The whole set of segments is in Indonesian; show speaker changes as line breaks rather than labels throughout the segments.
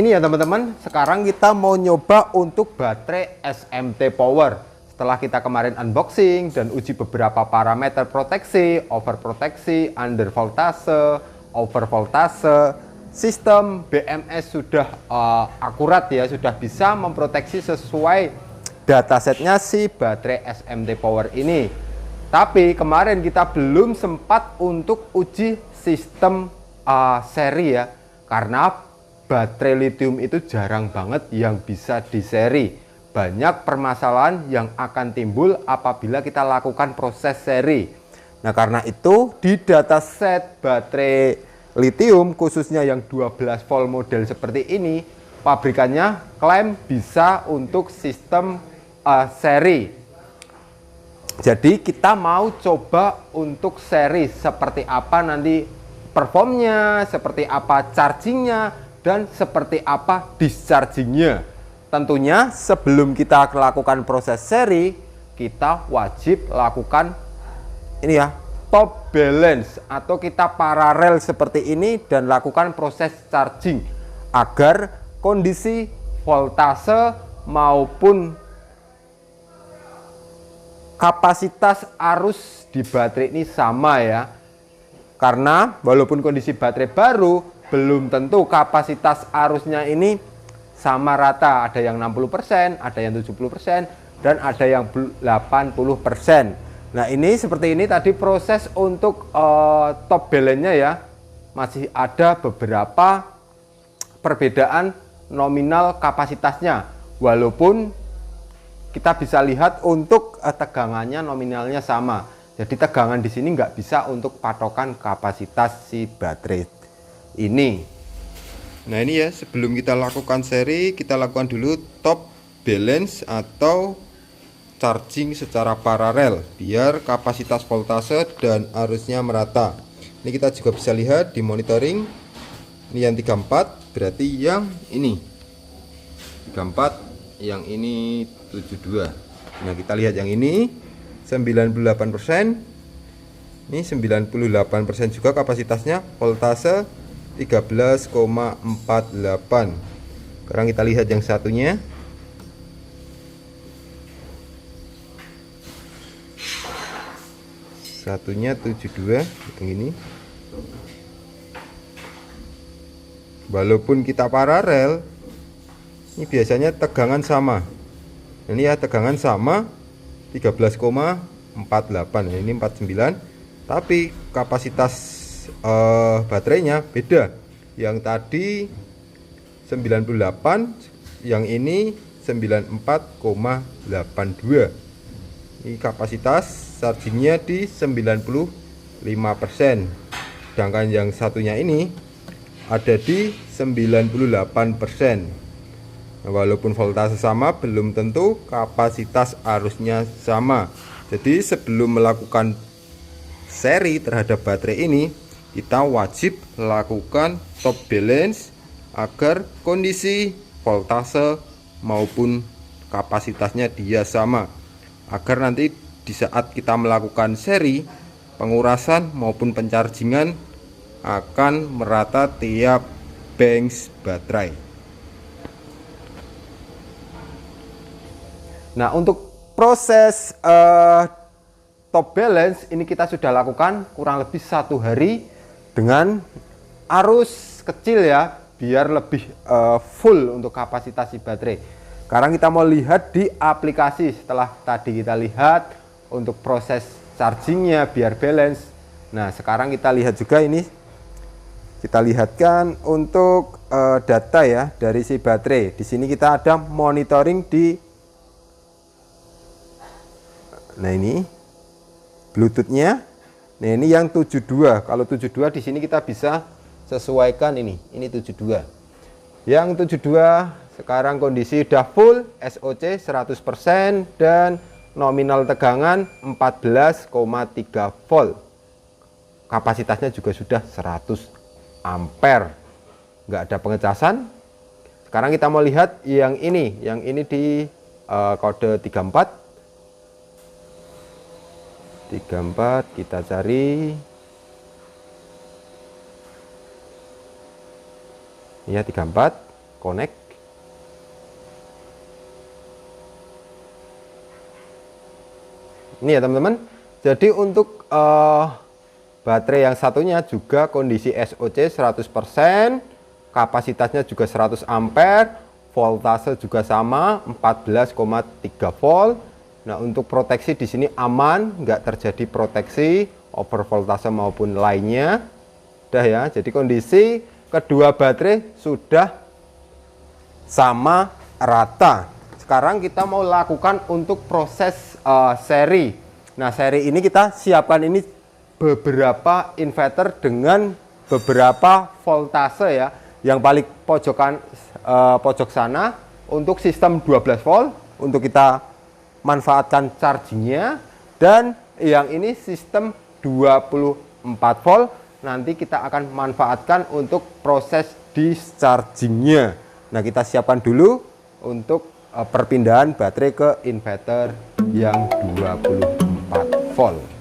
ini ya teman-teman, sekarang kita mau nyoba untuk baterai SMT Power. Setelah kita kemarin unboxing dan uji beberapa parameter proteksi, overproteksi, under voltase, over voltase, sistem BMS sudah akurat ya, sudah bisa memproteksi sesuai datasetnya si baterai SMT Power ini. Tapi kemarin kita belum sempat untuk uji sistem seri ya, karena baterai lithium itu jarang banget yang bisa di seri. Banyak permasalahan yang akan timbul apabila kita lakukan proses seri. Nah, karena itu di dataset baterai lithium khususnya yang 12 volt model seperti ini, pabrikannya klaim bisa untuk sistem seri. Jadi kita mau coba untuk seri seperti apa nanti performnya, seperti apa chargingnya, dan seperti apa dischargingnya. Tentunya sebelum kita lakukan proses seri, kita wajib lakukan ini ya, top balance atau kita paralel seperti ini dan lakukan proses charging agar kondisi voltase maupun kapasitas arus di baterai ini sama ya. Karena walaupun kondisi baterai baru, belum tentu kapasitas arusnya ini sama rata. Ada yang 60%, ada yang 70%, dan ada yang 80%. Nah, ini seperti ini tadi proses untuk top balance-nya ya. Masih ada beberapa perbedaan nominal kapasitasnya. Walaupun kita bisa lihat untuk tegangannya nominalnya sama. Jadi tegangan di sini nggak bisa untuk patokan kapasitas si baterai ini. Nah, ini ya, sebelum kita lakukan seri, kita lakukan dulu top balance atau charging secara paralel biar kapasitas voltase dan arusnya merata. Ini kita juga bisa lihat di monitoring. Ini yang 34, berarti yang ini 34, yang ini 72. Nah, kita lihat yang ini 98%. Ini 98% juga kapasitasnya, voltase 13,48. Sekarang kita lihat yang satunya. Satunya 72, yang ini. Walaupun kita paralel, ini biasanya tegangan sama. Ini ya, tegangan sama 13,48. Nah, ini 49. Tapi kapasitas baterainya beda. Yang tadi 98, yang ini 94,82. Ini kapasitas chargingnya di 95%. Sedangkan yang satunya ini ada di 98%. Nah, walaupun voltase sama, belum tentu kapasitas arusnya sama. Jadi sebelum melakukan seri terhadap baterai ini, kita wajib lakukan top balance agar kondisi voltase maupun kapasitasnya dia sama, agar nanti di saat kita melakukan seri, pengurasan maupun penchargingan akan merata tiap banks baterai. Nah, untuk proses top balance ini kita sudah lakukan kurang lebih 1 hari dengan arus kecil ya, biar lebih full untuk kapasitas si baterai. Sekarang kita mau lihat di aplikasi. Setelah tadi kita lihat untuk proses chargingnya biar balance. Nah, sekarang kita lihat juga ini, kita lihatkan untuk data ya dari si baterai. Di sini kita ada monitoring di, nah ini Bluetooth-nya. Nah, ini yang 72. Kalau 72 di sini kita bisa sesuaikan ini 72. Yang 72 sekarang kondisi udah full SOC 100% dan nominal tegangan 14,3 volt. Kapasitasnya juga sudah 100 ampere. Nggak ada pengecasan. Sekarang kita mau lihat yang ini di kode 34. 34 kita cari ya, 34 connect. Ini ya teman-teman. Jadi untuk baterai yang satunya juga kondisi SOC 100%, kapasitasnya juga 100 ampere, voltase juga sama 14,3 volt. Nah, untuk proteksi di sini aman, nggak terjadi proteksi over voltase maupun lainnya. Udah ya. Jadi kondisi kedua baterai sudah sama rata. Sekarang kita mau lakukan untuk proses seri. Nah, seri ini kita siapkan ini beberapa inverter dengan beberapa voltase ya. Yang paling pojok sana untuk sistem 12 volt untuk kita manfaatkan chargingnya, dan yang ini sistem 24 volt nanti kita akan manfaatkan untuk proses dischargingnya. Nah, kita siapkan dulu untuk perpindahan baterai ke inverter yang 24 volt.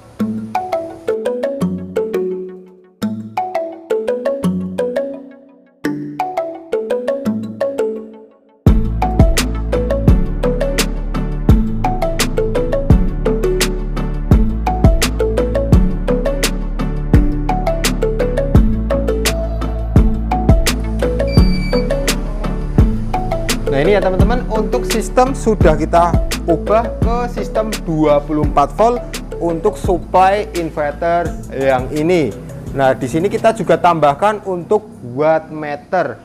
Nah, ini ya teman-teman, untuk sistem sudah kita ubah ke sistem 24 volt untuk supply inverter yang ini. Nah, di sini kita juga tambahkan untuk wattmeter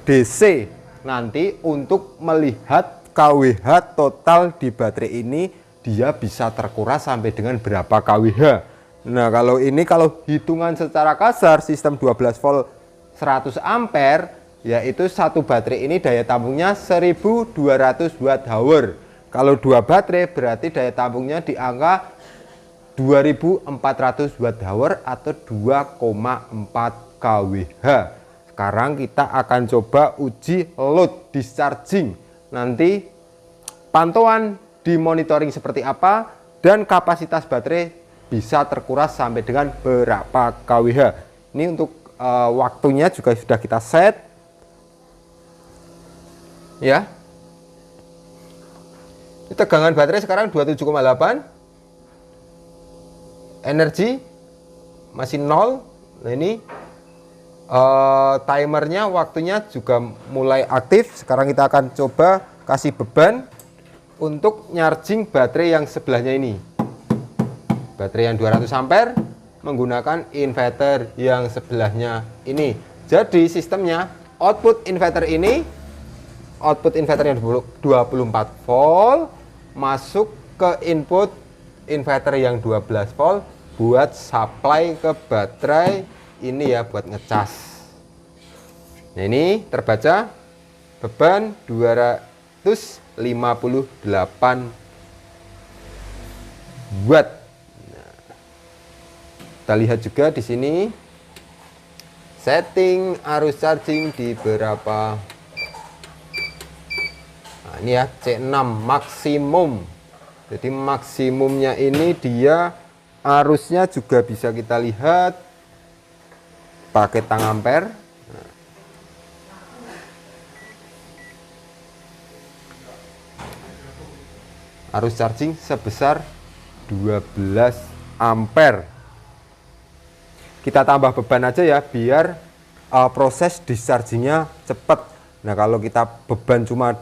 DC nanti untuk melihat kWh total di baterai ini, dia bisa terkuras sampai dengan berapa kWh. Nah, kalau ini kalau hitungan secara kasar sistem 12 volt 100 ampere, yaitu satu baterai ini daya tampungnya 1200 watt hour. Kalau dua baterai berarti daya tampungnya di angka 2400 watt hour atau 2,4 kWh. Sekarang kita akan coba uji load discharging. Nanti pantauan di monitoring seperti apa dan kapasitas baterai bisa terkuras sampai dengan berapa kWh. Ini untuk waktunya juga sudah kita set. Ya, ini tegangan baterai sekarang 27,8, energi masih 0. Nah, ini timernya waktunya juga mulai aktif. Sekarang kita akan coba kasih beban untuk charging baterai yang sebelahnya ini, baterai yang 200 ampere menggunakan inverter yang sebelahnya ini. Jadi sistemnya output inverter yang 24 volt masuk ke input inverter yang 12 volt buat supply ke baterai ini ya, buat ngecas. Nah, ini terbaca beban 258 watt. Nah, kita lihat juga di sini setting arus charging di berapa. Nah, ini ya C6 maksimum. Jadi maksimumnya ini dia arusnya juga bisa kita lihat pakai tang ampere. Nah, arus charging sebesar 12 ampere. Kita tambah beban aja ya biar proses dischargingnya cepat. Nah, kalau kita beban cuma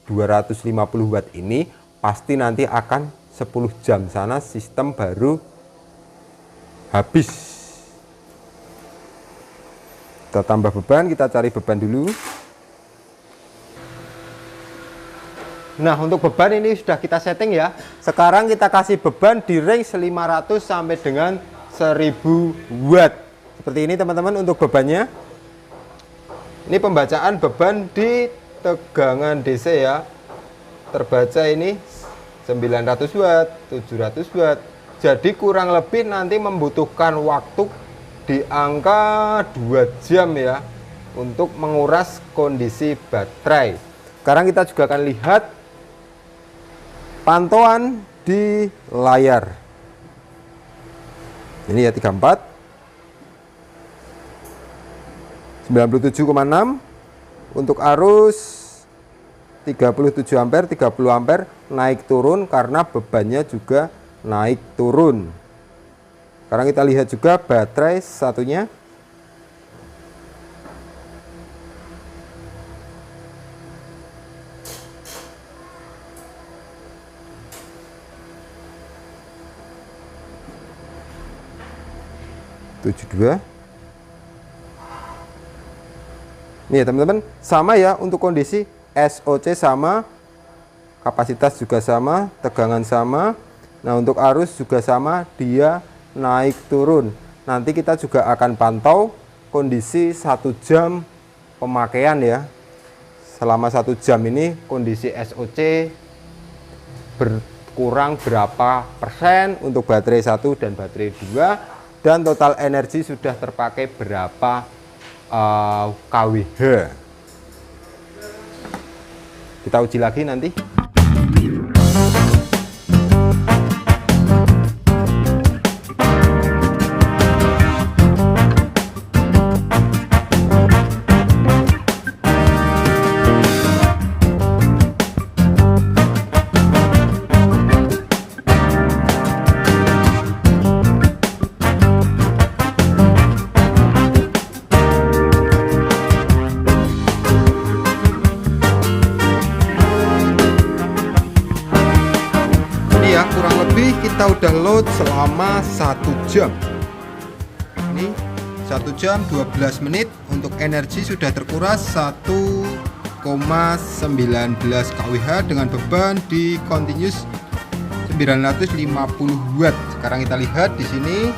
250 watt ini pasti nanti akan 10 jam sana sistem baru habis. Kita tambah beban, kita cari beban dulu. Nah, untuk beban ini sudah kita setting ya. Sekarang kita kasih beban di range 500 sampai dengan 1000 watt. Seperti ini teman-teman untuk bebannya. Ini pembacaan beban di tegangan DC ya, terbaca ini 900 watt, 700 watt. Jadi kurang lebih nanti membutuhkan waktu di angka 2 jam ya untuk menguras kondisi baterai. Sekarang kita juga akan lihat pantauan di layar. Ini ya 34 97,6. Untuk arus 37 ampere, 30 ampere naik turun karena bebannya juga naik turun. Sekarang kita lihat juga baterai satunya. Dua. Nih ya teman-teman, sama ya untuk kondisi SOC sama, kapasitas juga sama, tegangan sama. Nah untuk arus juga sama, dia naik turun. Nanti kita juga akan pantau kondisi 1 jam pemakaian ya. Selama 1 jam ini kondisi SOC berkurang berapa persen untuk baterai 1 dan baterai 2, dan total energi sudah terpakai berapa kWh. Kita uji lagi nanti. Kurang lebih kita udah load selama 1 jam. Ini 1 jam 12 menit. Untuk energi sudah terkuras 1,19 kWh dengan beban di continuous 950 watt. Sekarang kita lihat di sini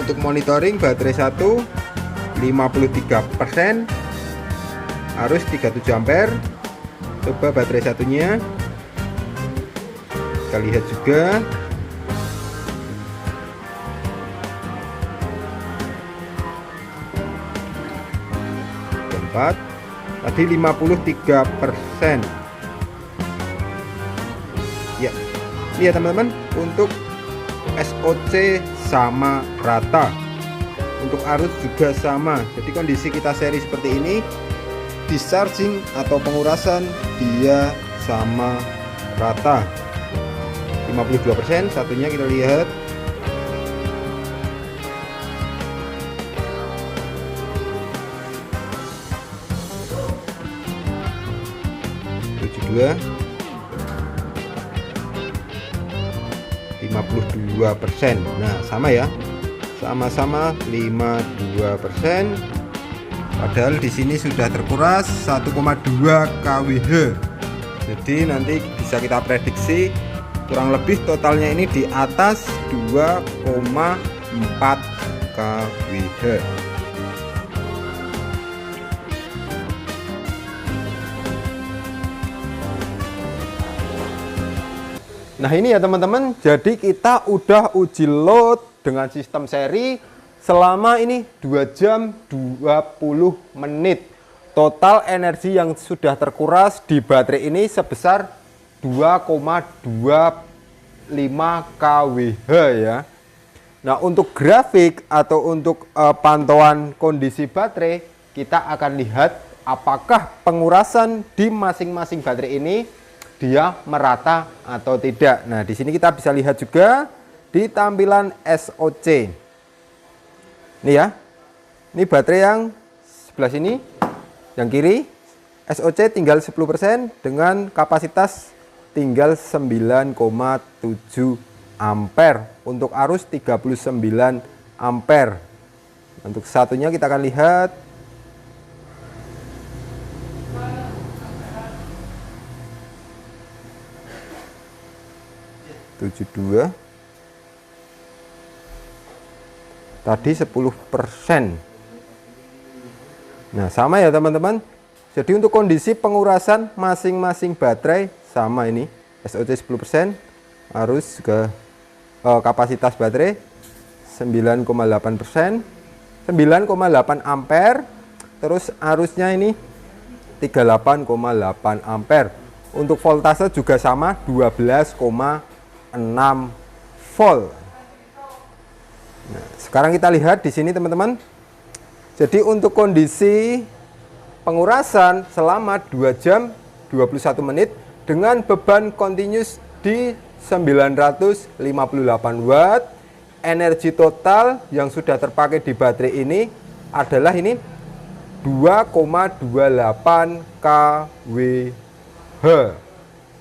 untuk monitoring baterai 1 53%, arus 37 ampere. Coba baterai satunya kita lihat juga. Keempat tadi 53%. Ya, ini ya teman-teman, untuk SOC sama rata, untuk arus juga sama. Jadi kondisi kita seri seperti ini, discharging atau pengurasan dia sama rata. 52%, satunya kita lihat. Dua 52%. Nah sama ya, sama-sama 52%. Padahal di sini sudah terkuras 1,2 kWh. Jadi nanti bisa kita prediksi kurang lebih totalnya ini di atas 2,4 kWh. Nah ini ya teman-teman, jadi kita udah uji load dengan sistem seri selama ini 2 jam 20 menit. Total energi yang sudah terkuras di baterai ini sebesar 2,25 kWh ya. Nah untuk grafik atau untuk pantauan kondisi baterai, kita akan lihat apakah pengurasan di masing-masing baterai ini dia merata atau tidak. Nah di sini kita bisa lihat juga di tampilan SOC. Ini ya, ini baterai yang sebelah sini, yang kiri SOC tinggal 10% dengan kapasitas tinggal 9,7 ampere. Untuk arus 39 ampere. Untuk satunya kita akan lihat. (72) tadi 10%. Nah sama ya teman-teman. Jadi untuk kondisi pengurasan masing-masing baterai sama ini, SOC 10%, arus juga kapasitas baterai 9,8%, 9,8 ampere, terus arusnya ini 38,8 ampere. Untuk voltase juga sama 12,6 volt. Nah, sekarang kita lihat di sini teman-teman. Jadi untuk kondisi pengurasan selama 2 jam 21 menit dengan beban continuous di 958 watt. Energi total yang sudah terpakai di baterai ini adalah ini 2,28 kWh.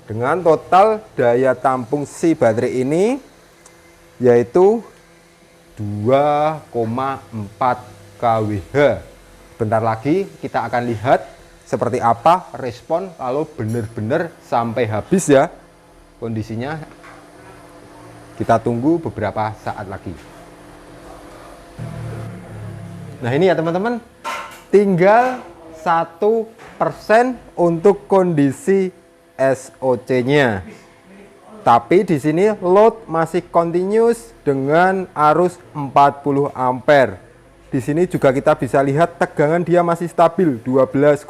Dengan total daya tampung si baterai ini yaitu 2,4 kWh. Bentar lagi kita akan lihat seperti apa respon kalau benar-benar sampai habis ya kondisinya. Kita tunggu beberapa saat lagi. Nah ini ya teman-teman, tinggal 1% untuk kondisi SOC-nya. Tapi di sini load masih continuous dengan arus 40 ampere. Di sini juga kita bisa lihat tegangan dia masih stabil 12,11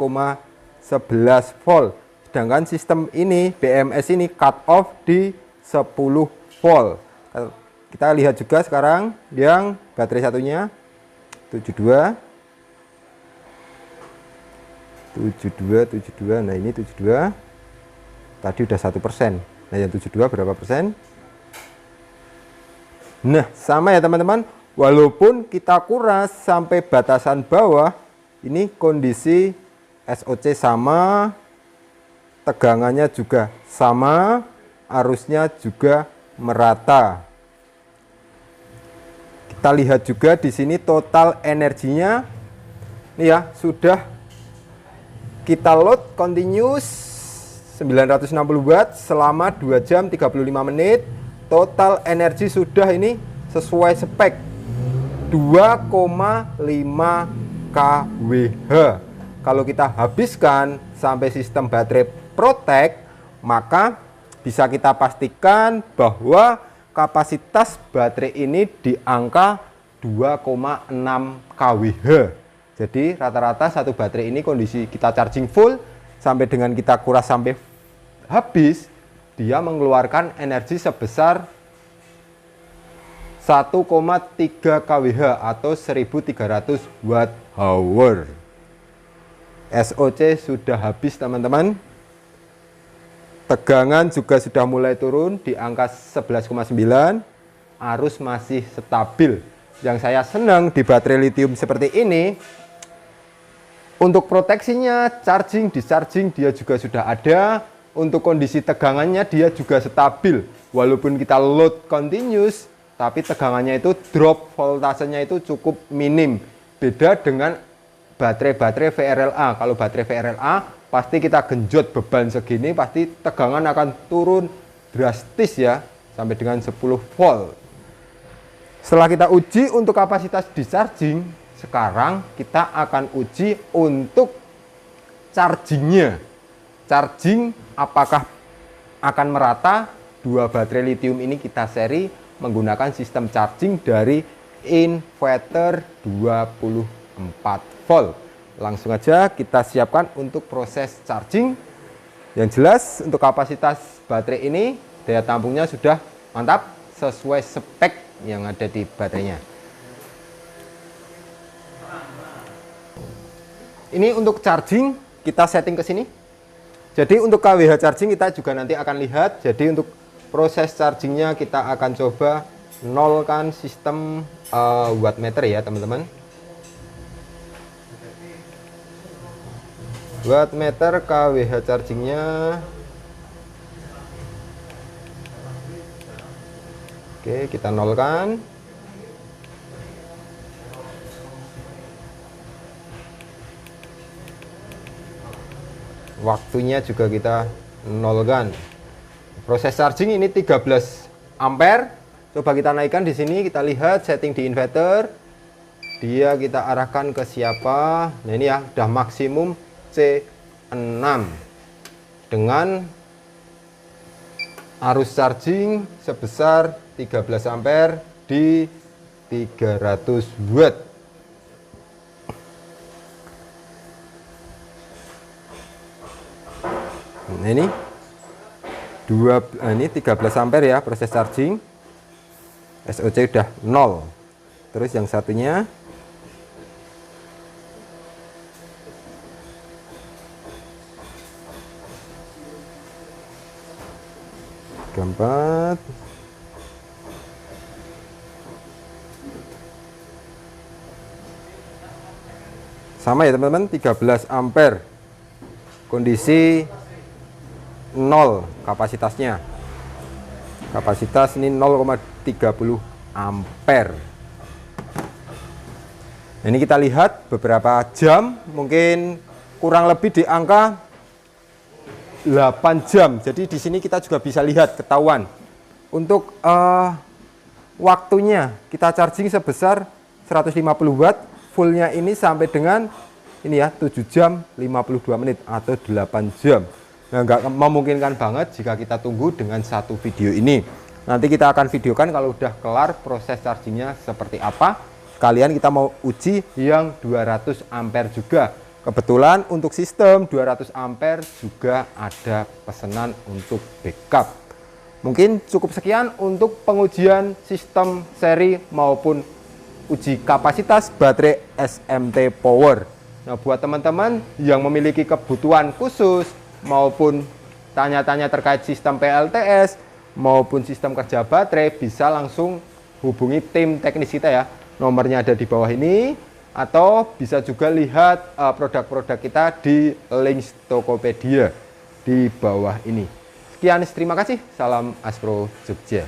volt. Sedangkan sistem ini BMS ini cut off di 10 volt. Kita lihat juga sekarang yang baterai satunya 72. Nah ini 72 tadi udah 1%. Nah yang 72 berapa persen? Nah sama ya teman-teman, walaupun kita kuras sampai batasan bawah, ini kondisi SOC sama, tegangannya juga sama, arusnya juga merata. Kita lihat juga di sini total energinya ini ya sudah kita load continuous 960 watt selama 2 jam 35 menit. Total energi sudah ini sesuai spek 2,5 kWh. Kalau kita habiskan sampai sistem baterai Protect, maka bisa kita pastikan bahwa kapasitas baterai ini di angka 2,6 kWh. Jadi rata-rata satu baterai ini kondisi kita charging full sampai dengan kita kuras sampai habis, dia mengeluarkan energi sebesar 1,3 kWh atau 1300 watt hour. SOC sudah habis teman-teman. Tegangan juga sudah mulai turun di angka 11,9. Arus masih stabil. Yang saya senang di baterai lithium seperti ini, untuk proteksinya, charging, discharging dia juga sudah ada. Untuk kondisi tegangannya dia juga stabil. Walaupun kita load continuous, tapi tegangannya itu drop, voltasenya itu cukup minim. Beda dengan baterai-baterai VRLA. Kalau baterai VRLA, pasti kita genjot beban segini, pasti tegangan akan turun drastis ya, sampai dengan 10 volt. Setelah kita uji untuk kapasitas discharging, sekarang kita akan uji untuk chargingnya. Charging apakah akan merata? Dua baterai lithium ini kita seri menggunakan sistem charging dari inverter 24 volt. Langsung aja kita siapkan untuk proses charging. Yang jelas untuk kapasitas baterai ini daya tampungnya sudah mantap sesuai spek yang ada di baterainya. Ini untuk charging kita setting ke sini. Jadi untuk kWh charging kita juga nanti akan lihat. Jadi untuk proses chargingnya kita akan coba nolkan sistem wattmeter ya teman-teman. Wattmeter kWh chargingnya oke, kita nolkan. Waktunya juga kita nolkan. Proses charging ini 13 ampere. Coba kita naikkan di sini, kita lihat setting di inverter. Dia kita arahkan ke siapa? Nah ini ya, udah maksimum C6 dengan arus charging sebesar 13 ampere di 300 watt. Nah ini 13 ampere ya proses charging. SOC udah 0. Terus yang satunya 34. Sama ya teman-teman, 13 ampere. Kondisi 0 kapasitasnya. Kapasitas ini 0,30 ampere. Nah, ini kita lihat beberapa jam, mungkin kurang lebih di angka 8 jam. Jadi di sini kita juga bisa lihat ketahuan. Untuk waktunya kita charging sebesar 150 watt, fullnya ini sampai dengan ini ya 7 jam 52 menit atau 8 jam. Nah, nggak memungkinkan banget jika kita tunggu dengan satu video ini. Nanti kita akan videokan kalau udah kelar proses chargingnya seperti apa. Kalian kita mau uji yang 200 ampere juga. Kebetulan untuk sistem 200 ampere juga ada pesanan untuk backup. Mungkin cukup sekian untuk pengujian sistem seri maupun uji kapasitas baterai SMT Power. Nah, buat teman-teman yang memiliki kebutuhan khusus maupun tanya-tanya terkait sistem PLTS maupun sistem kerja baterai, bisa langsung hubungi tim teknis kita ya. Nomornya ada di bawah ini, atau bisa juga lihat produk-produk kita di link Tokopedia di bawah ini. Sekian, terima kasih. Salam Aspro Jogja.